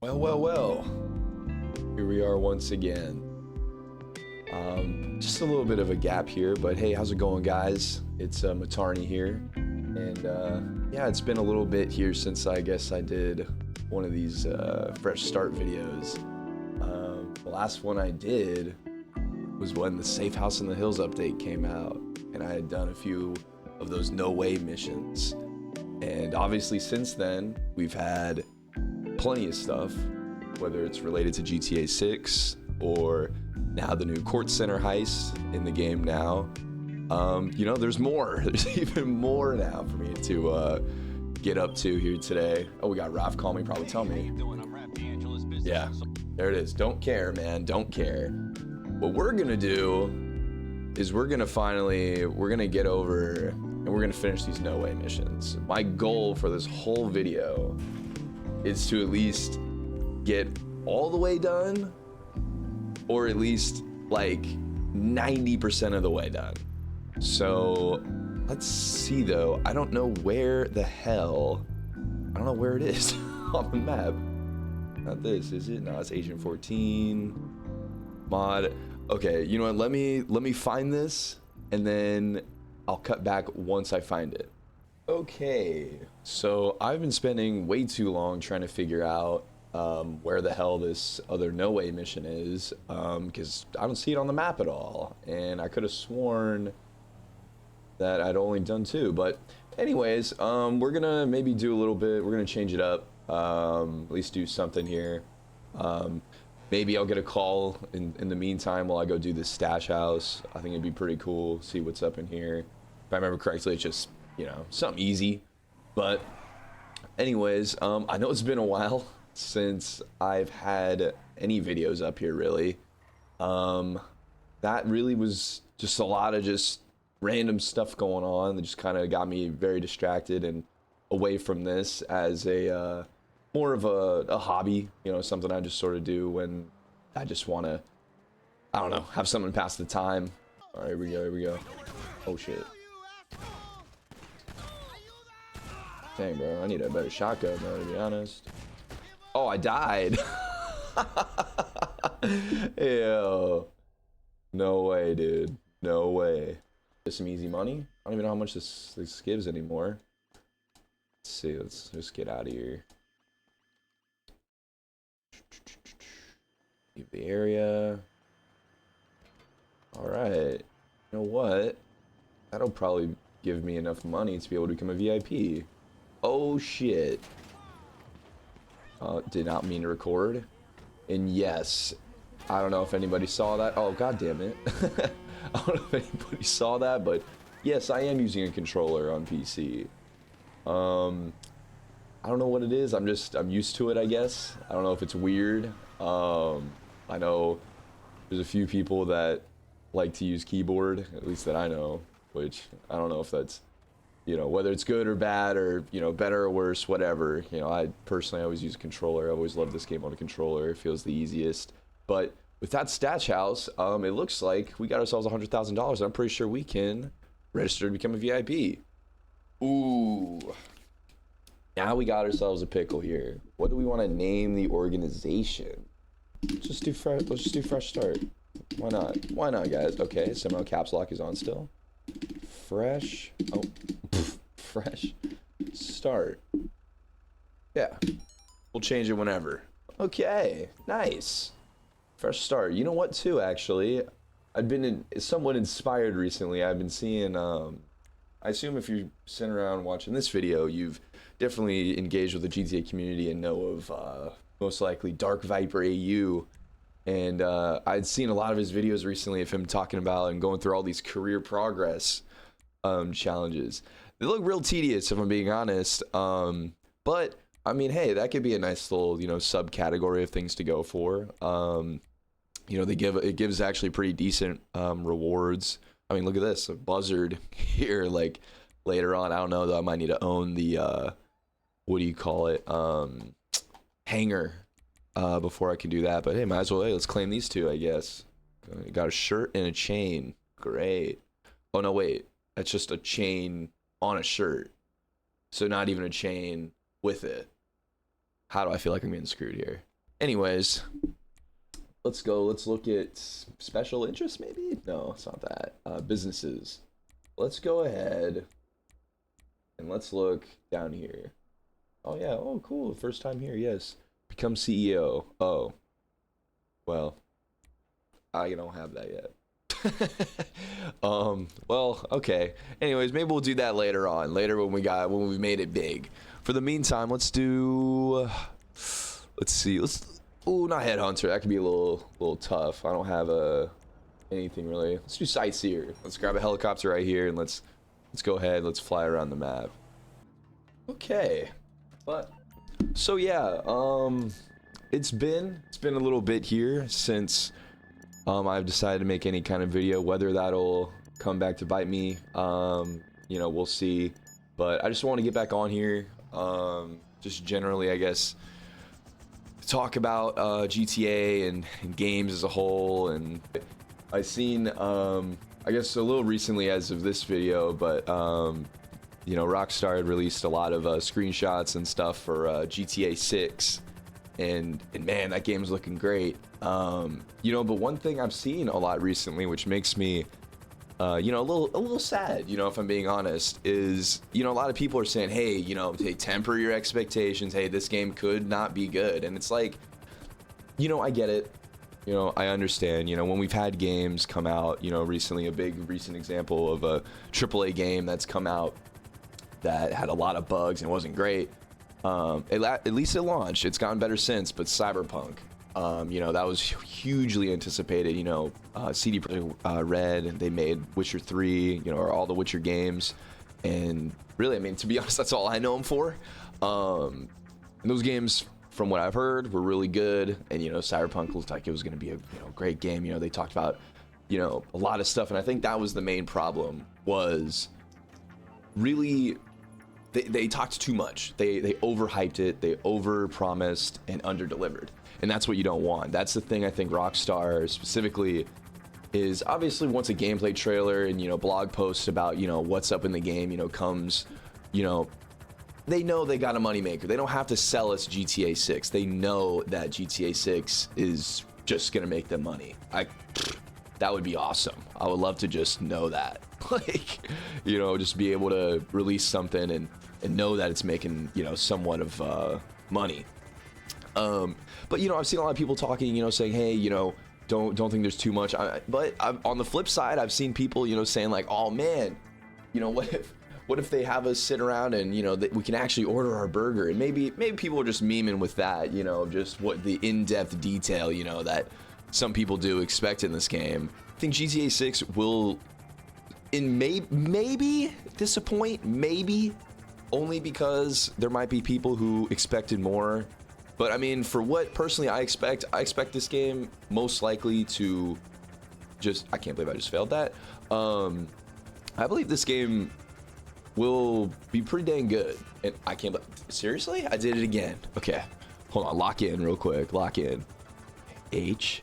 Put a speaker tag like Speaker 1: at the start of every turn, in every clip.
Speaker 1: Well. Here we are once again. Just a little bit of a gap here, but hey, how's it going, guys? It's Matarni here, and yeah, it's been a little bit here since I guess I did one of these fresh start videos. The last one I did was when the Safe House in the Hills update came out, and I had done a few of those No Way missions. And obviously, since then, we've had plenty of stuff, whether it's related to GTA 6 or now the new Court Center heist in the game now. You know, there's more. There's even more now for me to get up to here today. Oh, we got Raph call me, probably tell me. Yeah, there it is. Don't care, man. Don't care. What we're gonna do is we're gonna get over and we're gonna finish these No Way missions. My goal for this whole video is to at least get all the way done, or at least like 90% of the way done. So let's see though. I don't know where the hell, I don't know where it is on the map. Not this, is it? No, it's Agent 14 mod. Okay, you know what? Let me find this and then I'll cut back once I find it. Okay, so I've been spending way too long trying to figure out where the hell this other No Way mission is, because I don't see it on the map at all, and I could have sworn that I'd only done two. But anyways, we're gonna maybe do a little bit, we're gonna change it up, at least do something here. Maybe I'll get a call in the meantime while I go do this stash house. I think it'd be pretty cool, see what's up in here. If I remember correctly, it's just, you know, something easy. But anyways, I know it's been a while since I've had any videos up here, really. That really was just a lot of just random stuff going on that just kind of got me very distracted and away from this as a more of a hobby, you know, something I just sort of do when I just want to, I don't know, have something pass the time. All right, here we go. Oh shit. Dang, bro, I need a better shotgun, though, to be honest. Oh, I died. Ew. No way, dude. No way. Get some easy money. I don't even know how much this gives anymore. Let's see. Let's just get out of here. Leave the area. All right. You know what? That'll probably give me enough money to be able to become a VIP. Oh shit. Did not mean to record. And yes, I don't know if anybody saw that. Oh, god damn it. I don't know if anybody saw that, but yes, I am using a controller on PC. I don't know what it is. I'm used to it, I guess. I don't know if it's weird. I know there's a few people that like to use keyboard, at least that I know, which I don't know if that's, you know, whether it's good or bad or, you know, better or worse, whatever. You know, I personally always use a controller. I always love this game on a controller. It feels the easiest. But with that stash house, it looks like we got ourselves $100,000. I'm pretty sure we can register to become a VIP. Ooh. Now we got ourselves a pickle here. What do we want to name the organization? Let's just do fresh start. Why not? Why not, guys? Okay, somehow caps lock is on still. Fresh. Oh, fresh start. Yeah, we'll change it whenever. Okay, nice. Fresh start. You know what, too, actually? I've been somewhat inspired recently. I've been seeing, I assume if you're sitting around watching this video, you've definitely engaged with the GTA community and know of, most likely, Dark Viper AU. And I'd seen a lot of his videos recently of him talking about and going through all these career progress challenges. They look real tedious, if I'm being honest. But I mean, hey, that could be a nice little, you know, subcategory of things to go for. You know, it gives actually pretty decent rewards. I mean, look at this, a buzzard here. Like later on, I don't know though. I might need to own the what do you call it? Hanger before I can do that. But hey, might as well. Hey, let's claim these two, I guess. Got a shirt and a chain. Great. Oh no, wait. That's just a chain on a shirt. So not even a chain with it. How do I feel like I'm getting screwed here? Anyways, let's go. Let's look at special interests, maybe? No, it's not that. Businesses. Let's go ahead and let's look down here. Oh, yeah. Oh, cool. First time here. Yes. Become CEO. Oh, well, I don't have that yet. Well, okay. Anyways, maybe we'll do that later on. Later when we've made it big. For the meantime, let's do, let's see. Oh, not headhunter. That could be a little tough. I don't have anything really. Let's do sightseer. Let's grab a helicopter right here and let's go ahead. Let's fly around the map. Okay. But so yeah, it's been a little bit here since I've decided to make any kind of video. Whether that'll come back to bite me, we'll see. But I just want to get back on here, just generally, I guess, talk about GTA and games as a whole. And I've seen, I guess a little recently as of this video, but Rockstar had released a lot of screenshots and stuff for GTA 6, and man, that game's looking great. But one thing I've seen a lot recently, which makes me a little sad, if I'm being honest, is a lot of people are saying, hey, temper your expectations. Hey, this game could not be good. And it's like, I get it. I understand. When we've had games come out, recently, a big recent example of a AAA game that's come out that had a lot of bugs and wasn't great. At least it launched. It's gotten better since, but Cyberpunk, that was hugely anticipated. CD Red, and they made Witcher 3, or all the Witcher games. And really, I mean, to be honest, that's all I know them for. And those games, from what I've heard, were really good. And, Cyberpunk looked like it was going to be a great game. They talked about, a lot of stuff. And I think that was the main problem, was really they talked too much. They overhyped it, they overpromised and underdelivered. And that's what you don't want. That's the thing I think Rockstar specifically is, obviously once a gameplay trailer and blog posts about what's up in the game comes, they know they got a moneymaker. They don't have to sell us GTA 6. They know that GTA 6 is just gonna make them money. That would be awesome. I would love to just know that. Like, just be able to release something and know that it's making, somewhat of money. But I've seen a lot of people talking, saying, hey, don't think there's too much. But on the flip side, I've seen people, saying like, oh man, what if they have us sit around and that we can actually order our burger? And maybe people are just memeing with that, just what the in-depth detail, that some people do expect in this game. I think GTA 6 will maybe disappoint, maybe only because there might be people who expected more. But I mean, for what personally I expect this game most likely to just, I can't believe I just failed that. I believe this game will be pretty dang good. And I can't believe, seriously? I did it again. Okay, hold on, lock in real quick, lock in. HEUS.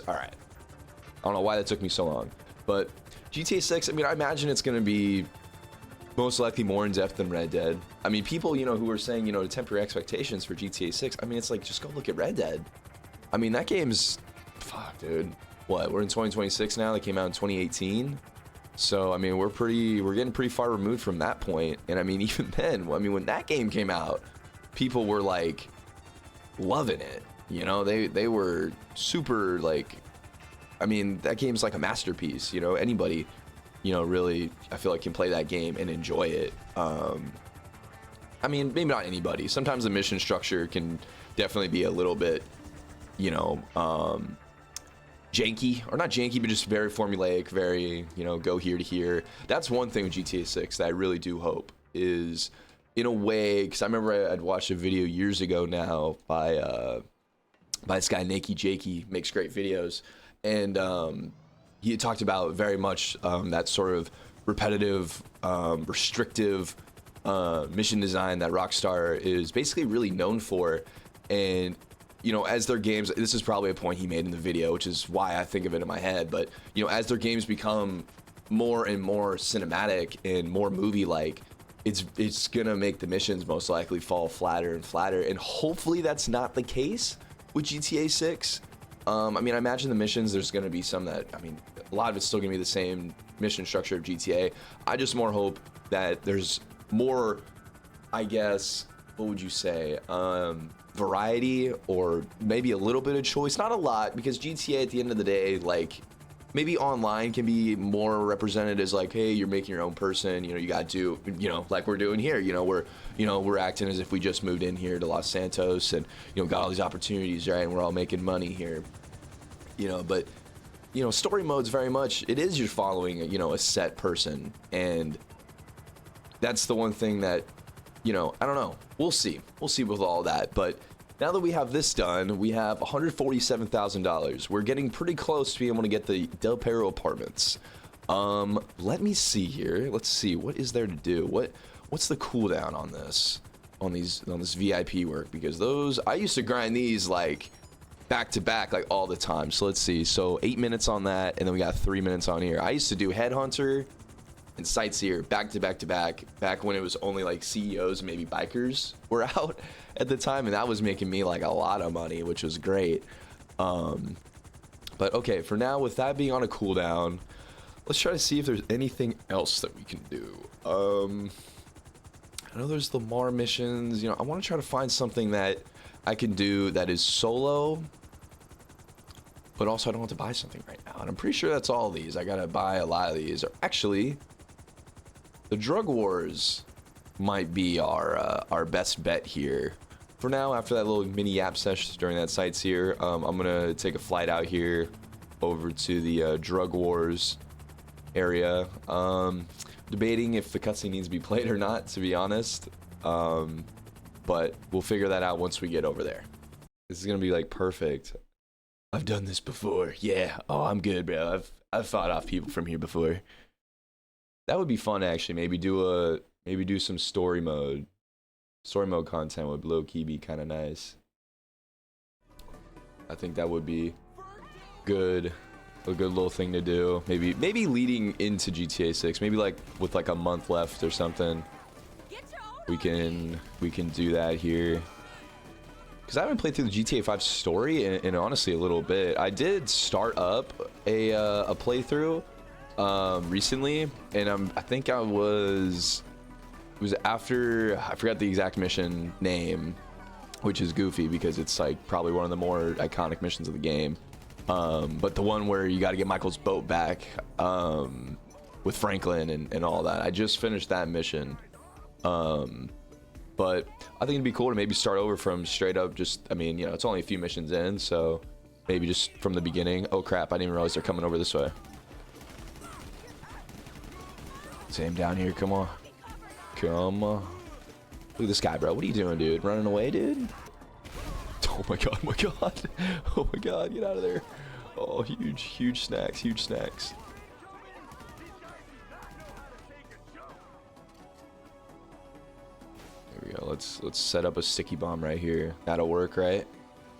Speaker 1: All right. I don't know why that took me so long, but GTA 6, I mean, I imagine it's going to be most likely more in depth than Red Dead. I mean, people, who are saying, to temper your expectations for GTA 6. I mean, it's like, just go look at Red Dead. I mean, that game's, fuck, dude. What? We're in 2026 now. They came out in 2018. So, I mean, we're getting pretty far removed from that point. And I mean, even then, I mean, when that game came out, people were like loving it. They were super like, I mean, that game's like a masterpiece. Anybody, really, I feel like can play that game and enjoy it. I mean, maybe not anybody. Sometimes the mission structure can definitely be a little bit, janky, or not janky, but just very formulaic, very, go here to here. That's one thing with GTA 6 that I really do hope is, in a way, because I remember I'd watched a video years ago now by this guy, Nakey Jakey, makes great videos. And he had talked about very much that sort of repetitive, restrictive mission design that Rockstar is basically really known for. And, as their games, this is probably a point he made in the video, which is why I think of it in my head. But, as their games become more and more cinematic and more movie-like, it's gonna make the missions most likely fall flatter and flatter, and hopefully that's not the case with GTA 6. I mean, I imagine the missions, there's gonna be some that, I mean, a lot of it's still gonna be the same mission structure of GTA. I just more hope that there's more, I guess, what would you say, variety, or maybe a little bit of choice, not a lot, because GTA at the end of the day, like, maybe online can be more represented as like, hey, you're making your own person, you know, you got to do, you know, like we're doing here, you know, we're acting as if we just moved in here to Los Santos and, you know, got all these opportunities, right, and we're all making money here, you know. But, you know, story mode's very much, it is you're following, you know, a set person, and that's the one thing that, you know, I don't know, we'll see with all that. But now that we have this done, we have $147,000. We're getting pretty close to being able to get the Del Perro apartments. Let me see here. Let's see, what is there to do? What's the cooldown on this? On this VIP work? Because those, I used to grind these like back to back, like all the time. So let's see. So 8 minutes on that, and then we got 3 minutes on here. I used to do Headhunter and Sightseer back to back to back when it was only like CEOs and maybe bikers were out at the time, and that was making me like a lot of money, which was great. But okay, for now, with that being on a cooldown, let's try to see if there's anything else that we can do. I know there's Lamar missions, you know, I want to try to find something that I can do that is solo, but also I don't have to buy something right now, and I'm pretty sure that's all of these. I gotta buy a lot of these. Or actually, the Drug Wars might be our best bet here. For now, after that little mini app session during that Sightseer, I'm gonna take a flight out here over to the Drug Wars area. Debating if the cutscene needs to be played or not, to be honest. But we'll figure that out once we get over there. This is gonna be like perfect. I've done this before. Yeah. Oh, I'm good, bro. I've fought off people from here before. That would be fun, actually. Maybe do some story mode. Story mode content would low key be kind of nice. I think that would be good. A good little thing to do. Maybe leading into GTA 6. Maybe like with like a month left or something. We can do that here. Because I haven't played through the GTA 5 story in honestly a little bit. I did start up a playthrough recently, and I think it was after, I forgot the exact mission name, which is goofy because it's like probably one of the more iconic missions of the game. But the one where you got to get Michael's boat back with Franklin and all that. I just finished that mission. But I think it'd be cool to maybe start over from straight up just, I mean, you know, it's only a few missions in, so maybe just from the beginning. Oh crap, I didn't even realize they're coming over this way. Let's aim down here, come on. Come on. Look at this guy, bro. What are you doing, dude? Running away, dude? Oh my god, oh my god. Oh my god, get out of there. Oh, huge snacks, huge snacks. There we go. Let's set up a sticky bomb right here. That'll work, right?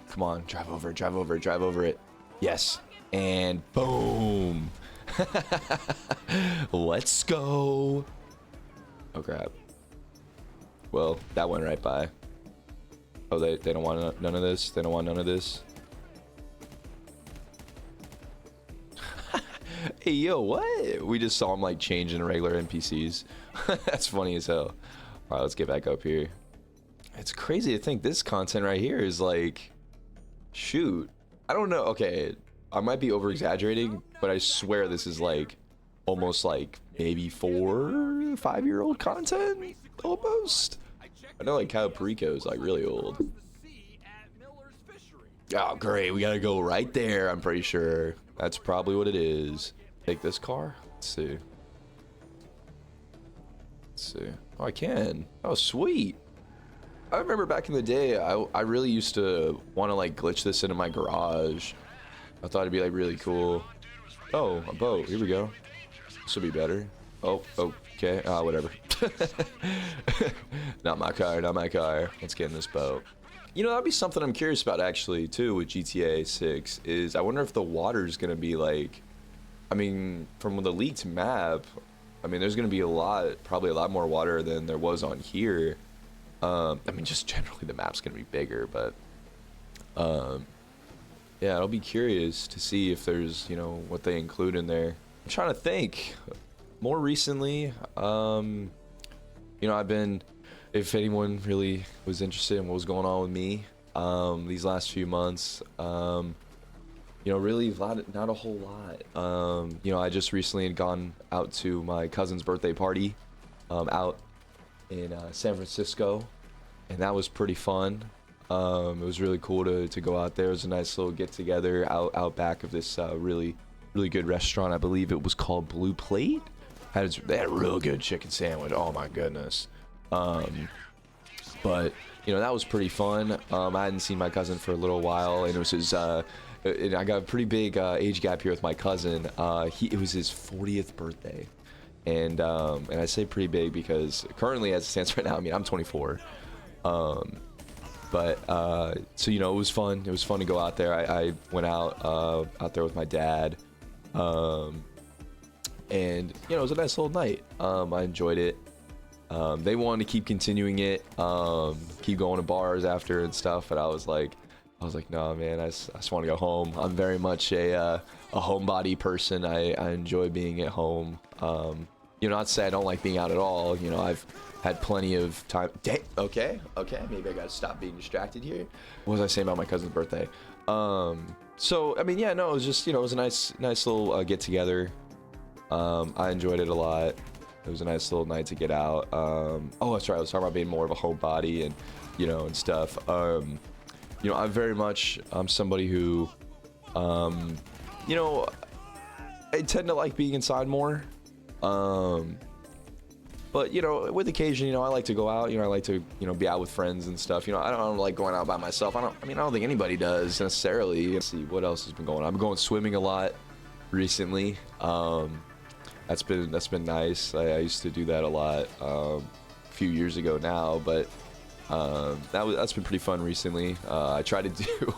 Speaker 1: Come on, drive over it. Yes. And boom. Let's go. Oh crap. Well, that went right by. Oh, they don't want none of this. They don't want none of this. Hey, yo, what? We just saw him like changing regular NPCs. That's funny as hell. All right, let's get back up here. It's crazy to think this content right here is like, shoot, I don't know. Okay, I might be over exaggerating, but I swear this is like almost like maybe 4 or 5 year old content almost. I know like Cayo Perico is like really old. Oh great, we gotta go right there. I'm pretty sure that's probably what it is. Take this car. Let's see. Oh, I can. Oh, sweet. I remember back in the day, I really used to want to like glitch this into my garage. I thought it'd be like really cool. Oh, a boat. Here we go. This will be better. Oh, okay. Whatever. Not my car, not my car. Let's get in this boat. You know, that'd be something I'm curious about actually too with GTA 6 is I wonder if the water's gonna be like, I mean, from the leaked map, I mean, there's gonna be probably a lot more water than there was on here. I mean, just generally the map's gonna be bigger, but yeah, I'll be curious to see if there's, you know, what they include in there. I'm trying to think. More recently, you know, if anyone really was interested in what was going on with me, these last few months, you know, really not a whole lot. You know, I just recently had gone out to my cousin's birthday party, out in San Francisco, and that was pretty fun. It was really cool to go out there. It was a nice little get together out back of this really good restaurant. I believe it was called Blue Plate. They had a real good chicken sandwich. Oh my goodness. But you know, that was pretty fun. I hadn't seen my cousin for a little while, and it was his and I got a pretty big age gap here with my cousin. It was his 40th birthday, and I say pretty big because currently, as it stands right now, I mean, I'm 24. But so you know, it was fun. It was fun to go out there. I went out there with my dad, and you know, it was a nice little night. I enjoyed it. They wanted to keep continuing it, keep going to bars after and stuff, and I was like, no, man, I just want to go home. I'm very much a homebody person. I enjoy being at home. You know, not to say I don't like being out at all. You know, I've had plenty of time. Okay, maybe I gotta stop being distracted here. What was I saying about my cousin's birthday? So I mean, yeah, no, it was just, you know, it was a nice little get together. I enjoyed it a lot. It was a nice little night to get out. Oh, that's right. I was talking about being more of a homebody and, you know, and stuff. You know, I'm somebody who, you know, I tend to like being inside more. But, you know, with occasion, you know, I like to go out. You know, I like to, you know, be out with friends and stuff. You know, I don't like going out by myself. I don't think anybody does necessarily. Let's see what else has been going on. I'm going swimming a lot recently. That's been nice. I used to do that a lot a few years ago now, but that's been pretty fun recently. I tried to do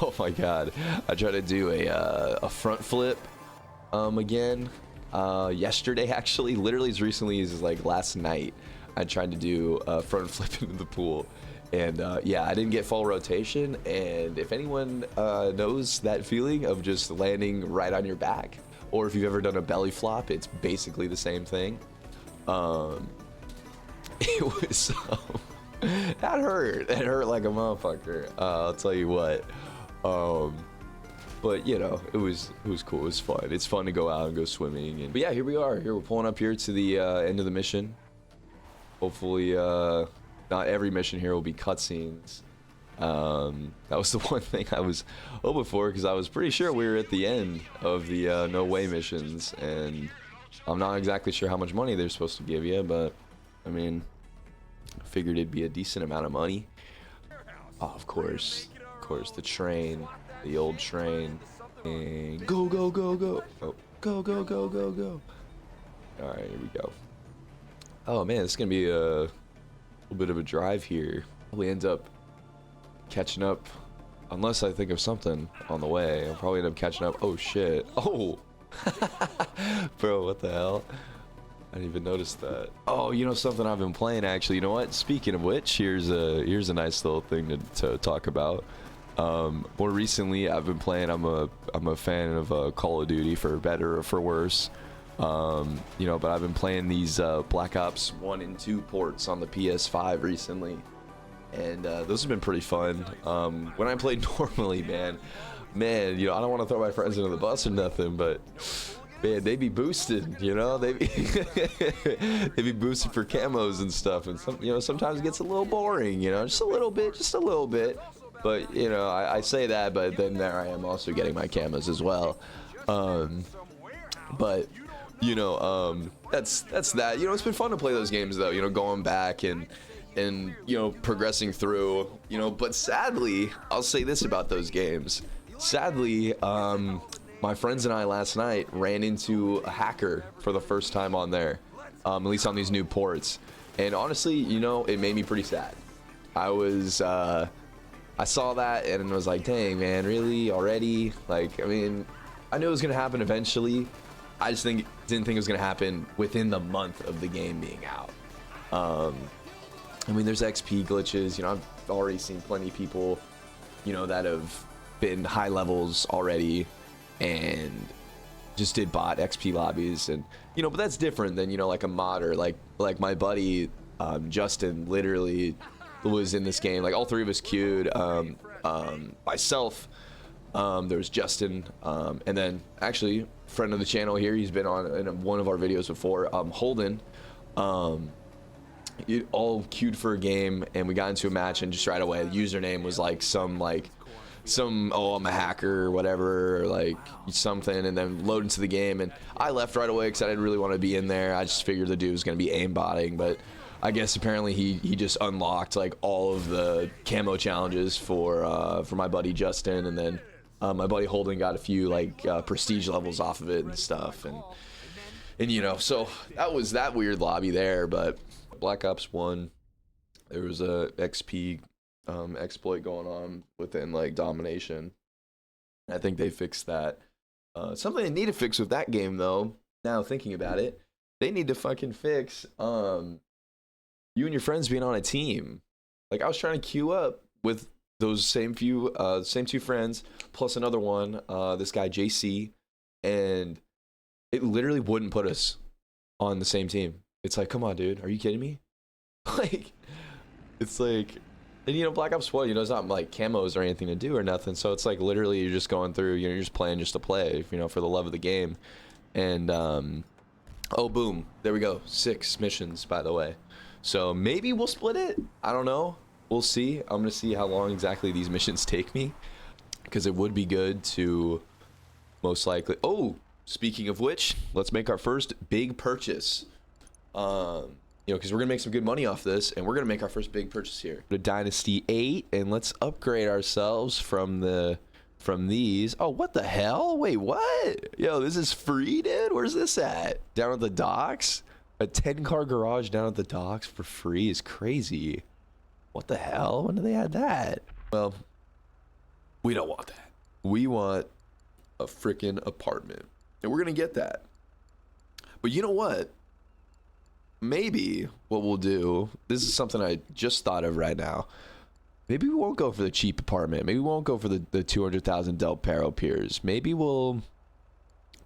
Speaker 1: oh my god, I tried to do a front flip again yesterday, actually, literally as recently as like last night. I tried to do a front flip into the pool, and yeah, I didn't get full rotation. And if anyone knows that feeling of just landing right on your back, or if you've ever done a belly flop, it's basically the same thing. It was that hurt. It hurt like a motherfucker. I'll tell you what. But you know, it was cool. It was fun. It's fun to go out and go swimming. But yeah, here we are. We're pulling up here to the end of the mission. Hopefully, not every mission here will be cutscenes. That was the one thing I was hoping for, because I was pretty sure we were at the end of the No Way missions, and I'm not exactly sure how much money they're supposed to give you, but I mean, I figured it'd be a decent amount of money. Oh, of course, the train, the old train, and go. Oh, go. All right, here we go. Oh man, it's gonna be a little bit of a drive here. Probably end up catching up, unless I think of something on the way. I'll probably end up catching up. Oh shit. Oh bro, what the hell? I didn't even notice that. Oh, you know something I've been playing, actually. You know what, speaking of which, here's a nice little thing to talk about. More recently, I've been playing, I'm a fan of Call of Duty, for better or for worse. You know, but I've been playing these Black Ops 1 and 2 ports on the PS5 recently, and those have been pretty fun. When I play normally, man, you know, I don't want to throw my friends under the bus or nothing, but man, they be boosted, you know, they be boosted for camos and stuff, and you know, sometimes it gets a little boring, you know, just a little bit. But you know, I say that, but then there I am also getting my camos as well. But you know, that's that. You know, it's been fun to play those games though. You know, going back and you know, progressing through. You know, but sadly, I'll say this about those games. Sadly, my friends and I last night ran into a hacker for the first time on there, at least on these new ports. And honestly, you know, it made me pretty sad. I saw that and was like, dang man, really already? Like, I mean, I knew it was gonna happen eventually, I just didn't think it was gonna happen within the month of the game being out. I mean, there's XP glitches. You know, I've already seen plenty of people, you know, that have been high levels already and just did bot XP lobbies, and you know, but that's different than, you know, like a modder, like my buddy Justin literally was in this game. Like all three of us queued. Myself, there was Justin, and then actually friend of the channel here, he's been on in one of our videos before, Holden. It all queued for a game, and we got into a match, and just right away the username was like some oh, I'm a hacker or whatever, or like something, and then load into the game, and I left right away because I didn't really want to be in there. I just figured the dude was gonna be aimbotting, but I guess apparently he just unlocked like all of the camo challenges for my buddy Justin, and then my buddy Holden got a few like prestige levels off of it and stuff, and you know, so that was that weird lobby there. But Black Ops 1, there was a XP exploit going on within like domination. I think they fixed that. Something they need to fix with that game though, now thinking about it, they need to fucking fix you and your friends being on a team. Like I was trying to queue up with those same two friends plus another one, this guy JC, and it literally wouldn't put us on the same team. It's like, come on, dude, are you kidding me? Like, it's like, and you know, Black Ops 1, you know, it's not like camos or anything to do or nothing. So it's like literally you're just going through, you know, you're just playing just to play, you know, for the love of the game. And oh, boom, there we go, 6 missions, by the way. So maybe we'll split it. I don't know. We'll see. I'm gonna see how long exactly these missions take me, because it would be good to most likely. Oh, speaking of which, let's make our first big purchase. You know, because we're gonna make some good money off this, and we're gonna make our first big purchase here. Go to Dynasty 8, and let's upgrade ourselves from these. Oh, what the hell? Wait, what? Yo, this is free, dude. Where's this at? Down at the docks? A 10-car garage down at the docks for free is crazy. What the hell? When did they add that? Well, we don't want that. We want a freaking apartment, and we're gonna get that. But you know what? Maybe what we'll do, this is something I just thought of right now. Maybe we won't go for the cheap apartment. Maybe we won't go for the 200,000 Del Perro Piers. Maybe we'll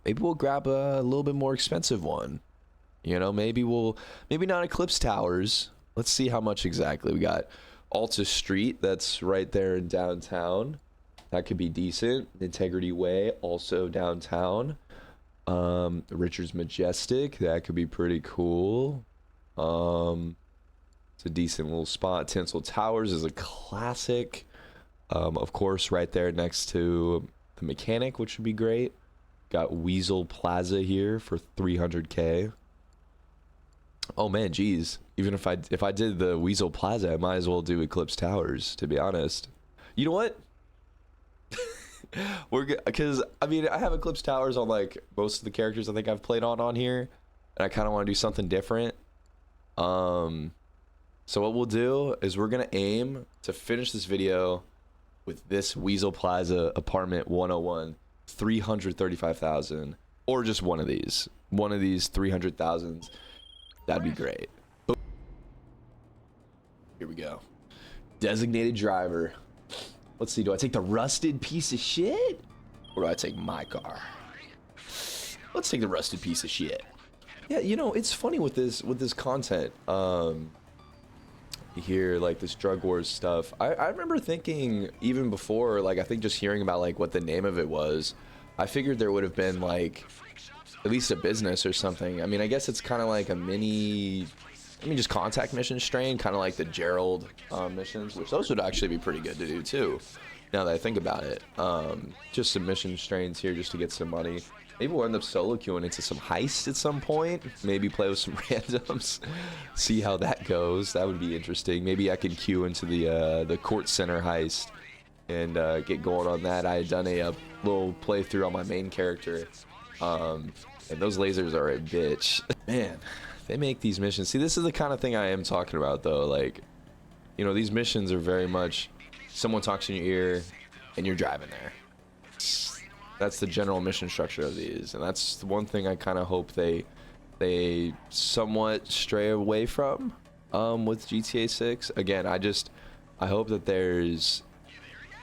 Speaker 1: grab a little bit more expensive one. You know, maybe not Eclipse Towers. Let's see how much exactly we got. Alta Street, that's right there in downtown. That could be decent. Integrity Way, also downtown. Richards Majestic, that could be pretty cool. It's a decent little spot. Tinsel Towers is a classic. Of course, right there next to the Mechanic, which would be great. Got Weasel Plaza here for 300K. Oh man, geez. Even if I did the Weasel Plaza, I might as well do Eclipse Towers, to be honest. You know what? We're good, because I mean, I have Eclipse Towers on like most of the characters I think I've played on here, and I kind of want to do something different. So what we'll do is we're gonna aim to finish this video with this Weasel Plaza apartment 101, 335,000, or just one of these 300,000s. That'd be great. Here we go. Designated driver. Let's see, do I take the rusted piece of shit, or do I take my car? Let's take the rusted piece of shit. Yeah, you know, it's funny with this content. You hear like this drug wars stuff. I remember thinking even before, like I think just hearing about like what the name of it was, I figured there would have been like at least a business or something. I mean, I guess it's kind of like a mini, I mean, just contact mission strain, kind of like the Gerald missions, which those would actually be pretty good to do too, now that I think about it. Just some mission strains here just to get some money. Maybe we'll end up solo queuing into some heists at some point. Maybe play with some randoms, see how that goes. That would be interesting. Maybe I could queue into the court center heist and get going on that. I had done a little playthrough on my main character, and those lasers are a bitch. Man, they make these missions. See, this is the kind of thing I am talking about though. Like, you know, these missions are very much someone talks in your ear and you're driving there. That's the general mission structure of these, and that's the one thing I kind of hope they somewhat stray away from with GTA 6. Again, I hope that there's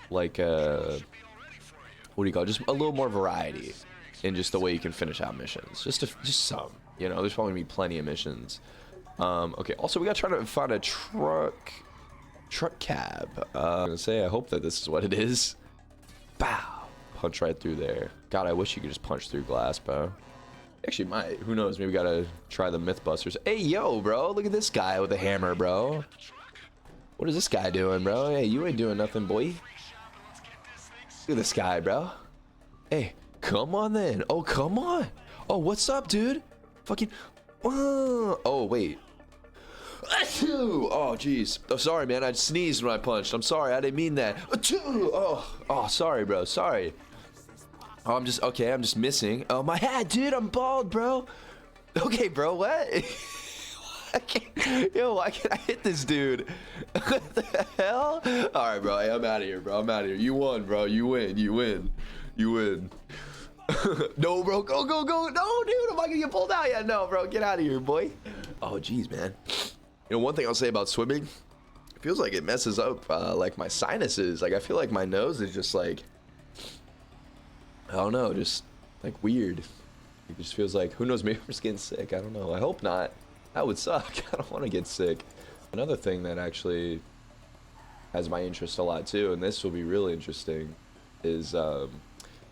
Speaker 1: like a, what do you call it, just a little more variety in just the way you can finish out missions. Just some, you know, there's probably gonna be plenty of missions. Okay, also we gotta try to find a truck cab. I'm gonna say I hope that this is what it is. Bow. Punch right through there. God, I wish you could just punch through glass, bro. Actually might. Who knows? Maybe we gotta try the Mythbusters. Hey, yo, bro. Look at this guy with a hammer, bro. What is this guy doing, bro? Hey, you ain't doing nothing, boy. Look at this guy, bro. Hey, come on then. Oh, come on. Oh, what's up, dude? Fucking. Oh, wait. Oh, jeez. Oh, sorry, man. I sneezed when I punched. I'm sorry. I didn't mean that. Oh, sorry, bro. Sorry. Oh, I'm just missing. Oh, my hat, dude. I'm bald, bro. Okay, bro. What? Yo, why can't I hit this dude? What the hell? All right, bro. Hey, I'm out of here, bro. I'm out of here. You won, bro. You win. You win. You win. No, bro. Go, go, go. No, dude. Am I gonna get pulled out yet? No, bro. Get out of here, boy. Oh, jeez, man. You know, one thing I'll say about swimming, it feels like it messes up like my sinuses. Like I feel like my nose is just like, I don't know, just like weird. It just feels like, who knows, maybe I'm just getting sick. I don't know. I hope not. That would suck. I don't want to get sick. Another thing that actually has my interest a lot too, and this will be really interesting, is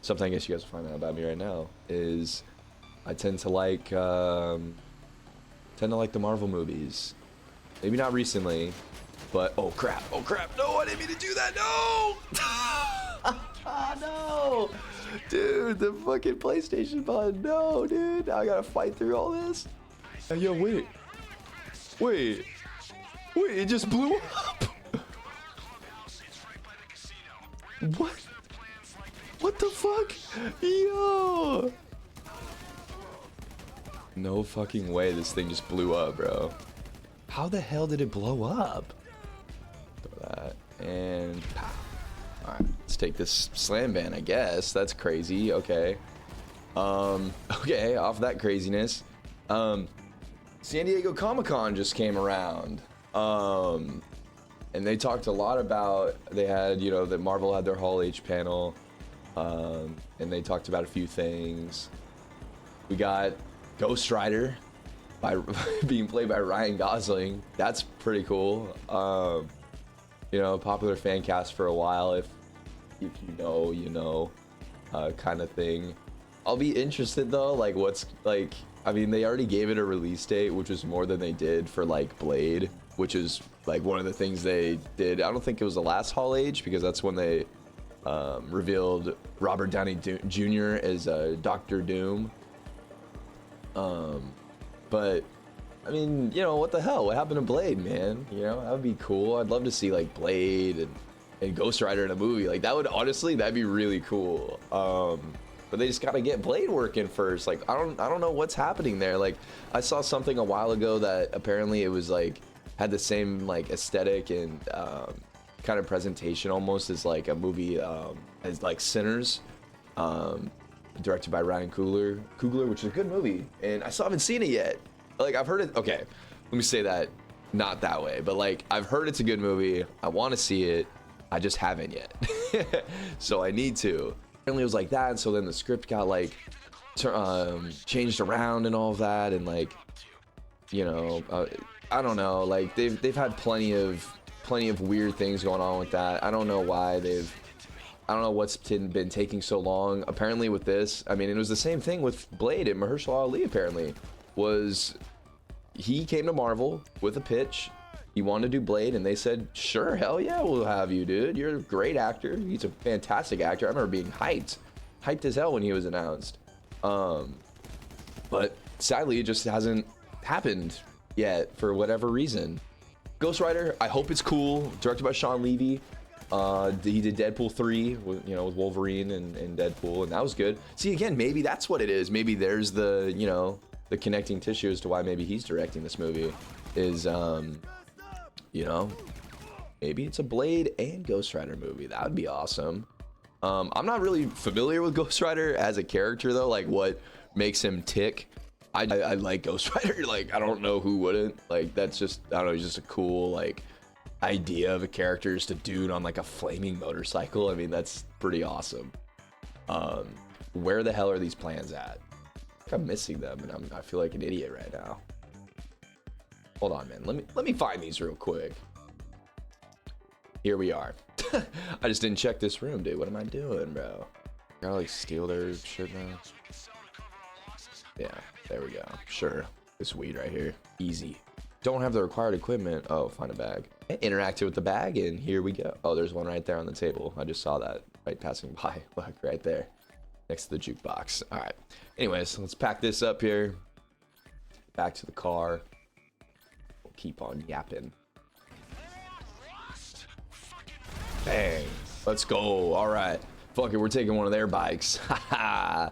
Speaker 1: something I guess you guys will find out about me right now, is I tend to like the Marvel movies. Maybe not recently, but oh crap, no, I didn't mean to do that, no! No! Dude, the fucking PlayStation button, no, dude, now I gotta fight through all this. Hey, yo, wait, it just blew up! What the fuck? Yo! No fucking way this thing just blew up, bro. How the hell did it blow up? Throw that and pow. All right, let's take this slam ban, I guess. That's crazy. Okay. Okay, off that craziness. San Diego Comic-Con just came around. And they talked a lot about, they had, you know, that Marvel had their Hall H panel. And they talked about a few things. We got Ghost Rider by being played by Ryan Gosling. That's pretty cool. You know, popular fan cast for a while. If you know, you know, kind of thing. I'll be interested though, like what's like. I mean, they already gave it a release date, which was more than they did for like Blade, which is like one of the things they did. I don't think it was the last Hall H, because that's when they revealed Robert Downey Jr. as Doctor Doom. But I mean, you know, what the hell? What happened to Blade, man? You know, that would be cool. I'd love to see like Blade and Ghost Rider in a movie. Like that would, honestly, that'd be really cool. But they just gotta get Blade working first. Like I don't know what's happening there. Like I saw something a while ago that apparently it was like had the same like aesthetic and kind of presentation almost as like a movie as like Sinners. Directed by Ryan Coogler, which is a good movie, and I still haven't seen it yet. Like I've heard it. Okay, let me say that, not that way, but like I've heard it's a good movie. I want to see it. I just haven't yet, so I need to. Apparently it was like that, and so then the script got like changed around and all of that, and like, you know, I don't know. Like they've had plenty of weird things going on with that. I don't know why I don't know what's been taking so long. Apparently with this, I mean, it was the same thing with Blade, and Mahershala Ali apparently he came to Marvel with a pitch. He wanted to do Blade, and they said, sure, hell yeah, we'll have you, dude. You're a great actor. He's a fantastic actor. I remember being hyped as hell when he was announced. But sadly, it just hasn't happened yet for whatever reason. Ghost Rider, I hope it's cool. Directed by Sean Levy. He did Deadpool 3 with, you know, with Wolverine and Deadpool, and that was good. See, again, maybe that's what it is. Maybe there's the, you know, the connecting tissue as to why maybe he's directing this movie is, you know, maybe it's a Blade and Ghost Rider movie. That would be awesome. I'm not really familiar with Ghost Rider as a character though, like what makes him tick. I like Ghost Rider. Like, I don't know who wouldn't. Like, that's just, I don't know, he's just a cool, like, idea of a character, just a dude on, like, a flaming motorcycle. I mean, that's pretty awesome. Where the hell are these plans at? I'm missing them, and I feel like an idiot right now. Hold on, man. Let me find these real quick. Here we are. I just didn't check this room, dude. What am I doing, bro? Gotta, like, steal their shit now. Yeah, there we go. Sure. This weed right here. Easy. Don't have the required equipment. Oh, find a bag. Interacted with the bag, and here we go. Oh, there's one right there on the table. I just saw that right passing by. Look, right there. Next to the jukebox. All right. Anyways, let's pack this up here. Back to the car. We'll keep on yapping. Bang. Let's go. All right. Fuck it. We're taking one of their bikes. Haha.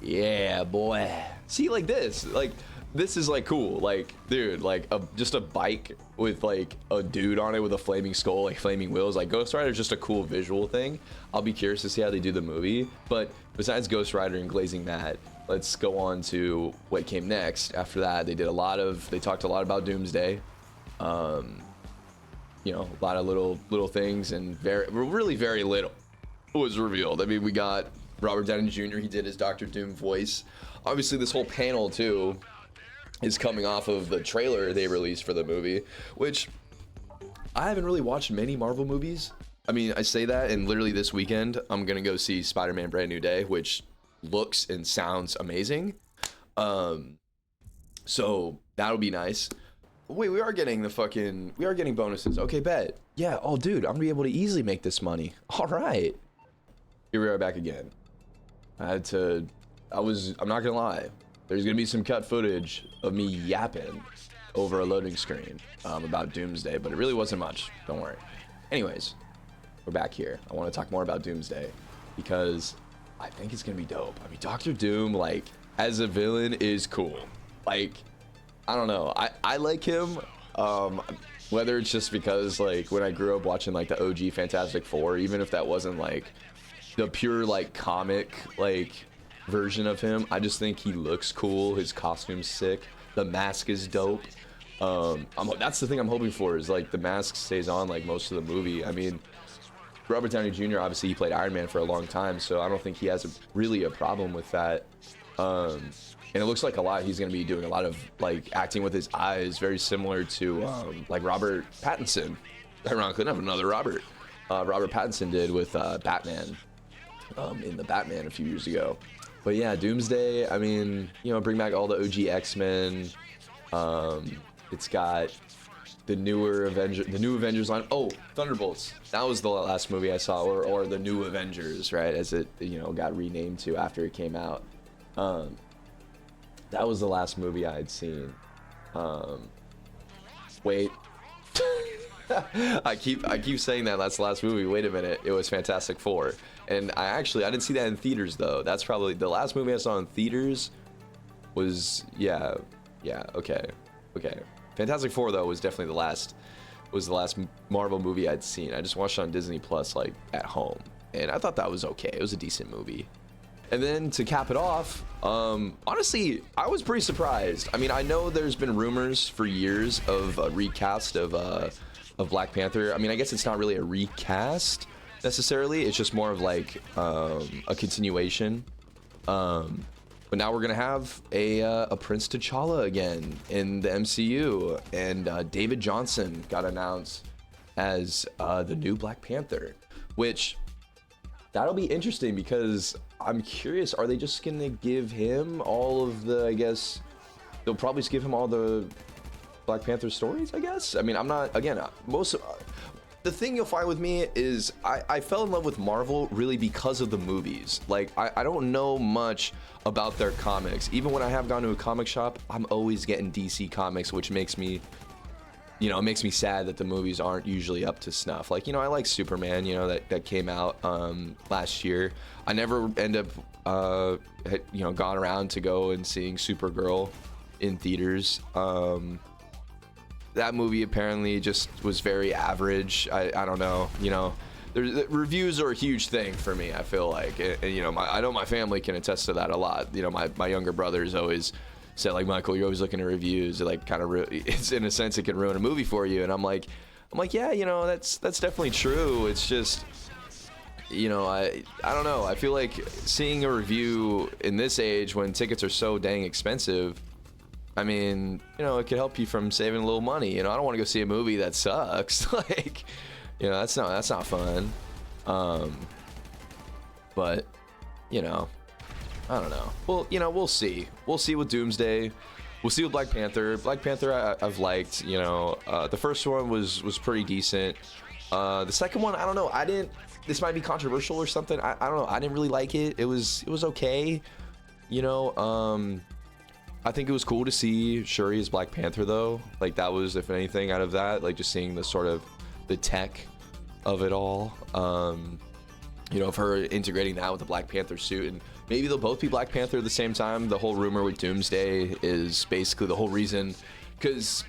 Speaker 1: Yeah, boy. See, like this, is like cool. Like, dude, like just a bike with like a dude on it with a flaming skull, like flaming wheels. Like, Ghost Rider is just a cool visual thing. I'll be curious to see how they do the movie. But besides Ghost Rider and Glazing Matt, let's go on to what came next. After that, they talked a lot about Doomsday. You know, a lot of little things, and really very little was revealed. I mean, we got Robert Downey Jr., he did his Doctor Doom voice. Obviously, this whole panel, too, is coming off of the trailer they released for the movie, which I haven't really watched many Marvel movies. I mean, I say that, and literally this weekend, I'm going to go see Spider-Man Brand New Day, which looks and sounds amazing. So that'll be nice. Wait, we are getting bonuses. Okay, bet. Yeah, oh, dude, I'm going to be able to easily make this money. All right. Here we are back again. I'm not gonna lie, there's gonna be some cut footage of me yapping over a loading screen about Doomsday, but it really wasn't much, don't worry. Anyways, we're back here. I want to talk more about Doomsday because I think it's gonna be dope. I mean, Doctor Doom, like, as a villain is cool. Like, I don't know, I like him, whether it's just because, like, when I grew up watching, like, the OG Fantastic Four, even if that wasn't, like, the pure, like, comic, like, version of him, I just think he looks cool. His costume's sick. The mask is dope. That's the thing I'm hoping for, is, like, the mask stays on, like, most of the movie. I mean, Robert Downey Jr., obviously, he played Iron Man for a long time, so I don't think he has really a problem with that. And it looks like he's going to be doing a lot of, like, acting with his eyes, very similar to, like, Robert Pattinson. Ironically enough, another Robert. Robert Pattinson did with Batman. In the Batman a few years ago. But yeah, Doomsday, I mean, you know, bring back all the OG X-Men. It's got the new Avengers line. Oh, Thunderbolts. That was the last movie I saw, or the New Avengers, right? As it, you know, got renamed to after it came out. That was the last movie I had seen. Wait. I keep saying that's the last movie. Wait a minute, it was Fantastic Four, and I didn't see that in theaters though. That's probably the last movie I saw in theaters. Was okay. Fantastic Four though was definitely the last Marvel movie I'd seen. I just watched it on Disney Plus, like, at home, and I thought that was okay. It was a decent movie. And then to cap it off, honestly, I was pretty surprised. I mean, I know there's been rumors for years of a recast of Black Panther. I mean, I guess it's not really a recast necessarily. It's just more of like a continuation. But now we're gonna have a Prince T'Challa again in the MCU, and David Johnson got announced as the new Black Panther, which that'll be interesting because I'm curious, are they just gonna give him all of the, I guess they'll probably just give him all the Black Panther stories, I guess. I mean, I'm not, again, the thing you'll find with me is I fell in love with Marvel really because of the movies. Like, I don't know much about their comics. Even when I have gone to a comic shop, I'm always getting DC comics, which makes me, you know, it makes me sad that the movies aren't usually up to snuff. Like, you know, I like Superman, you know, that came out last year. I never end up, you know, gone around to go and seeing Supergirl in theaters. That movie apparently just was very average. I don't know, you know, reviews are a huge thing for me. I feel like, and you know, I know my family can attest to that a lot. You know, my younger brothers always said, like, Michael, you're always looking at reviews. It, like, kind of it's in a sense it can ruin a movie for you. And I'm like, yeah, you know, that's definitely true. It's just, you know, I don't know. I feel like seeing a review in this age when tickets are so dang expensive, I mean, you know, it could help you from saving a little money. You know, I don't want to go see a movie that sucks. Like, you know, that's not fun. But, you know, I don't know. Well, you know, we'll see. We'll see with Doomsday. We'll see with Black Panther. Black Panther I've liked, you know. The first one was pretty decent. The second one, I don't know. This might be controversial or something. I don't know. I didn't really like it. It was okay. You know, I think it was cool to see Shuri as Black Panther though. Like, that was, if anything, out of that, like, just seeing the sort of the tech of it all. You know, of her integrating that with the Black Panther suit, and maybe they'll both be Black Panther at the same time. The whole rumor with Doomsday is basically the whole reason, because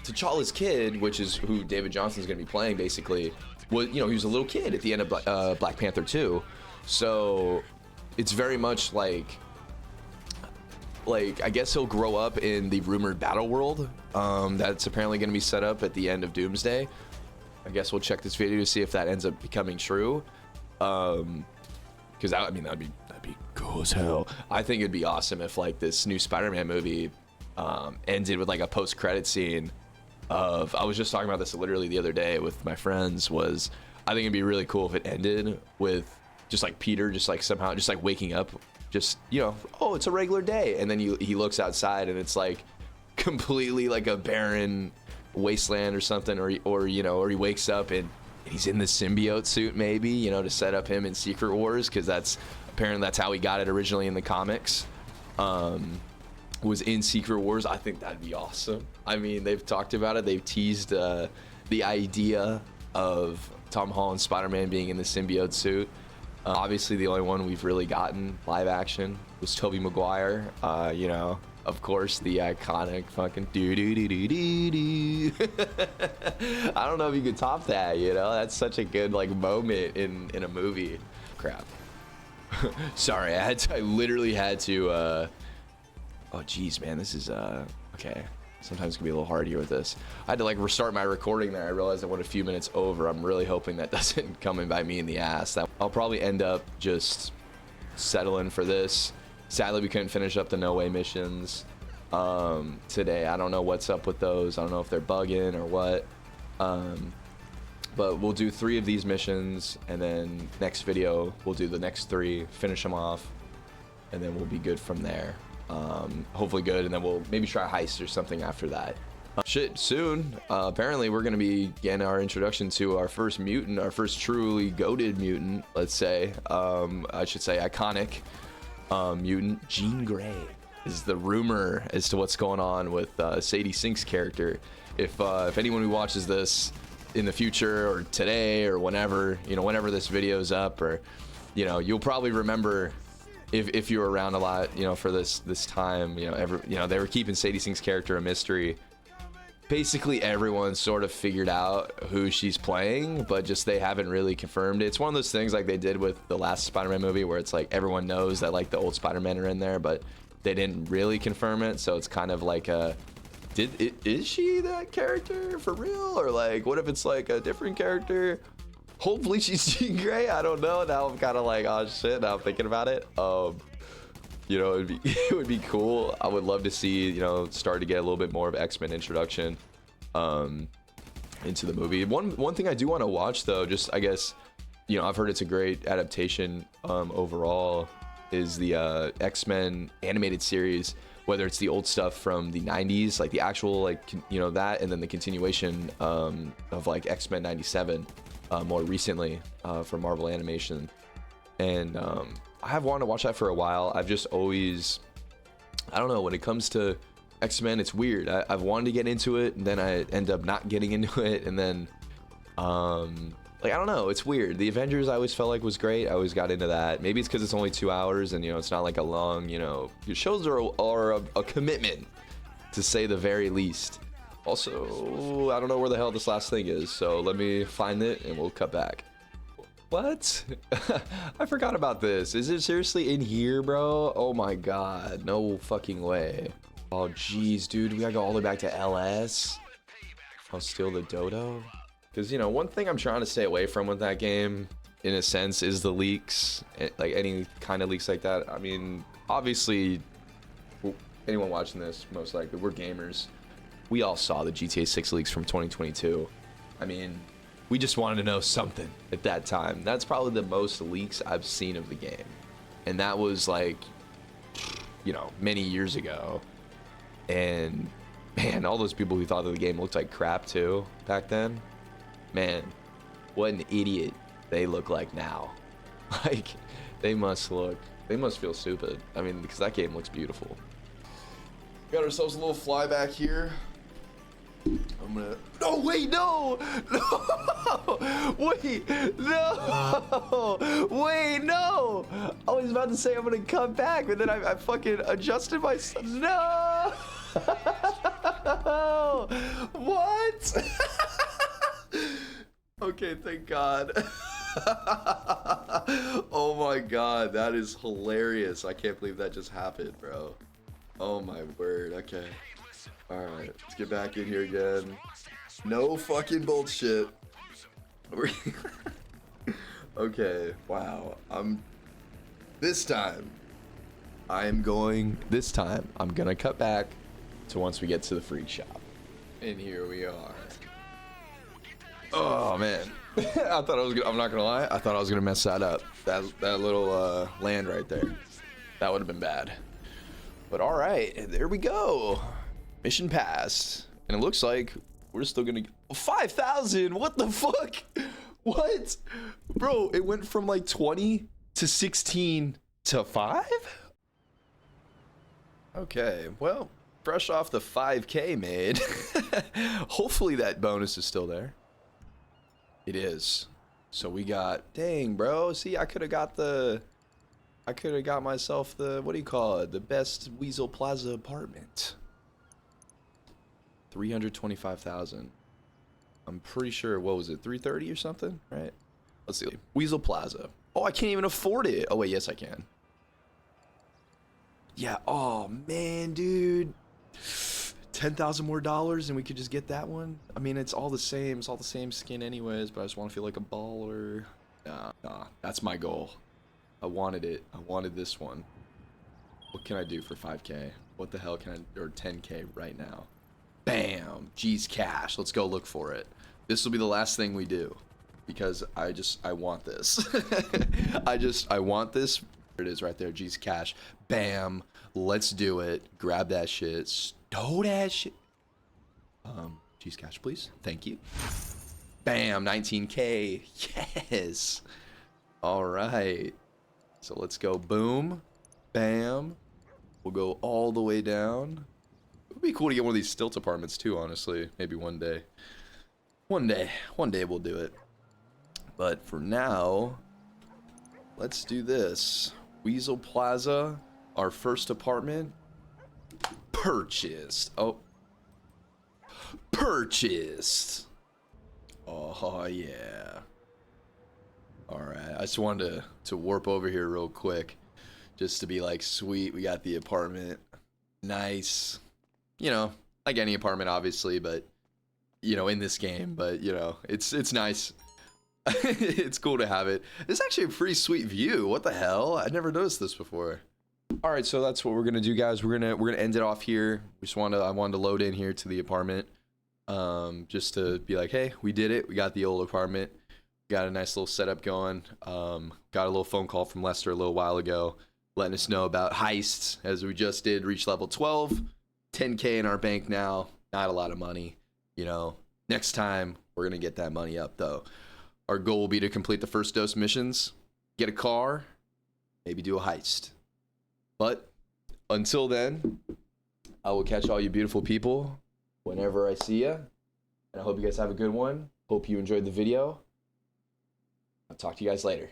Speaker 1: T'Challa's kid, which is who David Johnson's going to be playing, basically, was, you know, he was a little kid at the end of Black Panther 2. So it's very much like I guess he'll grow up in the rumored battle world that's apparently going to be set up at the end of Doomsday. I guess we'll check this video to see if that ends up becoming true. Because I mean, that'd be cool as hell. I think it'd be awesome if, like, this new Spider-Man movie ended with, like, a post-credit scene of, I was just talking about this literally the other day with my friends, was I think it'd be really cool if it ended with just, like, Peter just, like, somehow just, like, waking up, just, you know, oh, it's a regular day, and then he looks outside and it's, like, completely, like, a barren wasteland or something, or you know, or he wakes up and he's in the symbiote suit, maybe, you know, to set up him in Secret Wars, because that's how he got it originally in the comics. Was in Secret Wars. I think that'd be awesome. I mean, they've talked about it. They've teased the idea of Tom Holland's Spider-Man being in the symbiote suit. Obviously, the only one we've really gotten live action was Tobey Maguire. You know, of course, the iconic fucking do do do do do do. I don't know if you could top that. You know, that's such a good, like, moment in a movie. Crap. Sorry, I literally had to. Oh, geez, man, this is okay. Sometimes it can be a little hard here with this. I had to, like, restart my recording there. I realized I went a few minutes over. I'm really hoping that doesn't come and bite me in the ass. I'll probably end up just settling for this. Sadly, we couldn't finish up the No Way missions today. I don't know what's up with those. I don't know if they're bugging or what. But we'll do 3 of these missions, and then next video we'll do the next 3, finish them off, and then we'll be good from there. Hopefully good, and then we'll maybe try a heist or something after that. Shit, soon. Apparently we're gonna be getting our introduction to our first mutant, our first truly goated mutant, let's say. I should say iconic mutant. Jean Grey is the rumor as to what's going on with Sadie Sink's character. If anyone who watches this in the future or today or whenever, you know, whenever this video's up, or, you know, you'll probably remember, if you were around a lot, you know, for this time, you know, they were keeping Sadie Sink's character a mystery. Basically everyone sort of figured out who she's playing, but just they haven't really confirmed it. It's one of those things like they did with the last Spider-Man movie, where it's like everyone knows that, like, the old Spider-Man are in there, but they didn't really confirm it. So it's kind of like is she that character for real, or, like, what if it's like a different character? Hopefully she's Jean Grey. I don't know. Now I'm kind of like, oh shit, now I'm thinking about it. You know, it would be cool. I would love to see, you know, start to get a little bit more of X-Men introduction into the movie. One thing I do want to watch though, just, I guess, you know, I've heard it's a great adaptation overall, is the X-Men animated series, whether it's the old stuff from the 90s, like the actual, like, you know, that, and then the continuation of, like, X-Men 97 more recently from Marvel Animation. And I have wanted to watch that for a while. I've just always, I don't know, when it comes to X-Men, it's weird. I've wanted to get into it, and then I end up not getting into it, and then like, I don't know, it's weird. The Avengers I always felt like was great. I always got into that. Maybe it's because it's only 2 hours, and, you know, it's not like a long, you know, shows are a commitment, to say the very least. Also, I don't know where the hell this last thing is, so let me find it and we'll cut back. What? I forgot about this. Is it seriously in here, bro? Oh my god. No fucking way. Oh jeez, dude. We gotta go all the way back to LS. I'll steal the dodo. Because, you know, one thing I'm trying to stay away from with that game, in a sense, is the leaks. Like, any kind of leaks like that. I mean, obviously, anyone watching this, most likely, we're gamers. We all saw the GTA 6 leaks from 2022. I mean, we just wanted to know something at that time. That's probably the most leaks I've seen of the game. And that was like, you know, many years ago. And man, all those people who thought that the game looked like crap too back then, man, what an idiot they look like now. Like, they must feel stupid. I mean, because that game looks beautiful. Got ourselves a little flyback here. I'm gonna. No, wait, no! No! Wait, no! Wait, no! I was about to say I'm gonna come back, but then I fucking adjusted myself. No! What? Okay, thank God. Oh my God, that is hilarious. I can't believe that just happened, bro. Oh my word, okay. Alright, let's get back in here again. No fucking bullshit. Okay, wow. This time, I'm gonna cut back to once we get to the freak shop. And here we are. Oh man. I'm not gonna lie, I thought I was gonna mess that up. That little land right there. That would have been bad. But alright, there we go. Mission passed. And it looks like we're still gonna 5,000. What the fuck? What? Bro, it went from like 20 to 16 to 5? Okay, well, fresh off the 5K made. Hopefully that bonus is still there. It is. So we got, dang, bro. See, I could have got myself the, what do you call it? The best Weasel Plaza apartment. 325,000. I'm pretty sure, what was it, 330 or something, right? Let's see. Weasel Plaza. Oh, I can't even afford it. Oh wait, yes I can. Yeah, oh man, dude. 10,000 more dollars and we could just get that one. I mean, it's all the same. It's all the same skin anyways, but I just want to feel like a baller. Nah, that's my goal. I wanted it. I wanted this one. What can I do for 5K? What the hell can I, or 10K right now? Bam! G's cash. Let's go look for it. This will be the last thing we do because I want this. I want this. There it is right there. G's cash. Bam! Let's do it. Grab that shit. Stow that shit. G's cash, please. Thank you. Bam! 19K. Yes. All right. So let's go. Boom. Bam. We'll go all the way down. It would be cool to get one of these stilt apartments too, honestly. Maybe one day. One day we'll do it. But for now, let's do this. Weasel Plaza, our first apartment. Purchased. Oh. Purchased. Oh, yeah. Alright, I just wanted to warp over here real quick. Just to be like, sweet, we got the apartment. Nice. You know, like any apartment, obviously, but, you know, in this game, but, you know, it's nice. It's cool to have it. It's actually a pretty sweet view. What the hell? I never noticed this before. All right, so that's what we're gonna do, guys. We're gonna end it off here. I wanted to load in here to the apartment, just to be like, hey, we did it. We got the old apartment. Got a nice little setup going. Got a little phone call from Lester a little while ago, letting us know about heists, as we just did reach level 12. 10K in our bank now. Not a lot of money, you know. Next time we're gonna get that money up though. Our goal will be to complete the first dose missions, get a car, maybe do a heist. But until then, I will catch all you beautiful people whenever I see you. And I hope you guys have a good one. Hope you enjoyed the video. I'll talk to you guys later.